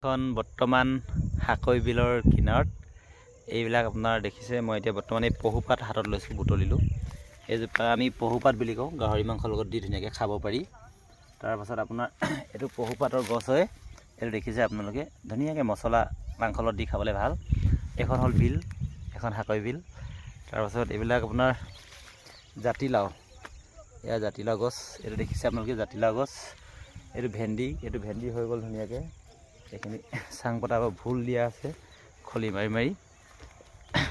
এখন বৰ্তমান হাকৈ বিলৰ কিনাৰত এইবিলাক আপোনাৰ দেখিছে। মই এতিয়া বৰ্তমান এই পহুপাত হাতত লৈছোঁ, বুটলিলোঁ। এইজোপা আমি পহুপাত বুলি কওঁ, গাহৰি মাংসৰ লগত দি ধুনীয়াকৈ খাব পাৰি। তাৰপাছত আপোনাৰ এইটো পহুপাতৰ গছ হয়। এইটো দেখিছে আপোনালোকে, ধুনীয়াকৈ মছলা মাংসৰ লগত দি খাবলৈ ভাল। এখন হ'ল বিল, এখন হাকৈ বিল। তাৰপাছত এইবিলাক আপোনাৰ জাতিলাও, এয়া জাতিলাও গছ। এইটো দেখিছে আপোনালোকে জাতিলাও গছ। এইটো ভেন্দি হৈ গ'ল ধুনীয়াকৈ। এইখিনি চাং পতা ভোল দিয়া আছে, খলি মাৰি মাৰি।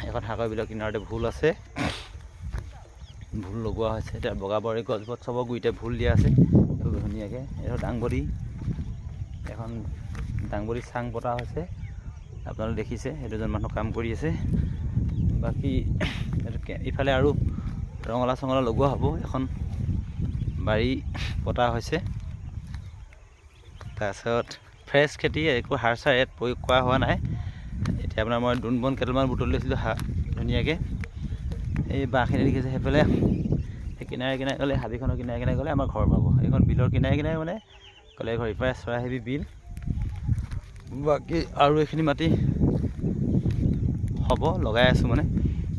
এখন হাকৈ বিলৰ কিনাৰতে ভোল আছে, ভোল লগোৱা হৈছে। এতিয়া বগা বৰী গছবোৰত চবৰ গুৰিতে ভোল দিয়া আছে ধুনীয়াকৈ। এইটো দাংবডি, এখন দাংবডি চাং পতা হৈছে, আপোনালোকে দেখিছে। এই দুজন মানুহ কাম কৰি আছে। বাকী ইফালে আৰু ৰঙালাও চঙলাও লগোৱা হ'ব। এখন বাৰী পতা হৈছে। তাৰপিছত ফ্ৰেছ খেতি, একো সাৰ চাৰ ইয়াত প্ৰয়োগ কৰা হোৱা নাই। এতিয়া আপোনাৰ মই দোন বন কেইটামান বুটলি লৈছিলোঁ ধুনীয়াকৈ। এই বাঁহখিনি দেখিছে সেইফালে, সেই কিনাৰে কিনাৰে গ'লে, হাবিখনৰ কিনাৰে কিনাৰে গ'লে আমাৰ ঘৰ পাব। এইখন বিলৰ কিনাৰে কিনাৰে মানে গ'লে ঘৰ। ইফালে চৰাইহাবি বিল। বাকী আৰু এইখিনি মাটি হ'ব, লগাই আছোঁ মানে।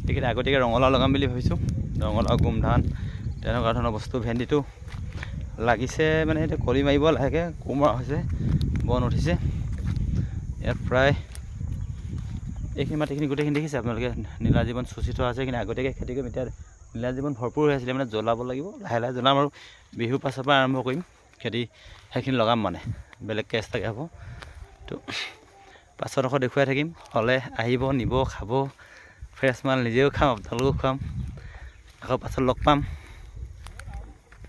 এইখিনি আগতীয়াকৈ ৰঙালাও লগাম বুলি ভাবিছোঁ। ৰঙালাও, গোমধান, তেনেকুৱা ধৰণৰ বস্তু। ভেন্দিটো লাগিছে মানে, এতিয়া কলি মাৰিব লাহেকৈ, কোমৰা হৈছে, বন উঠিছে। ইয়াত প্ৰায় এইখিনি মাটিখিনি গোটেইখিনি দেখিছে আপোনালোকে, নীলা জীৱন চুচি থোৱা আছে। এইখিনি আগতীয়াকৈ খেতি কৰিম। এতিয়া নীলা জীৱন ভৰপূৰ হৈ আছিলে, মানে জ্বলাব লাগিব। লাহে লাহে জ্বলাম আৰু বিহুৰ পাছৰ পৰা আৰম্ভ কৰিম খেতি। সেইখিনি লগাম মানে, বেলেগকৈ এক্সট্ৰাকৈ হ'ব। তো পাছত আকৌ দেখুৱাই থাকিম। হ'লে আহিব, নিব, খাব। ফ্ৰেছ মাল নিজেও খাম, আপোনালোকেও খুৱাম। আকৌ পাছত লগ পাম।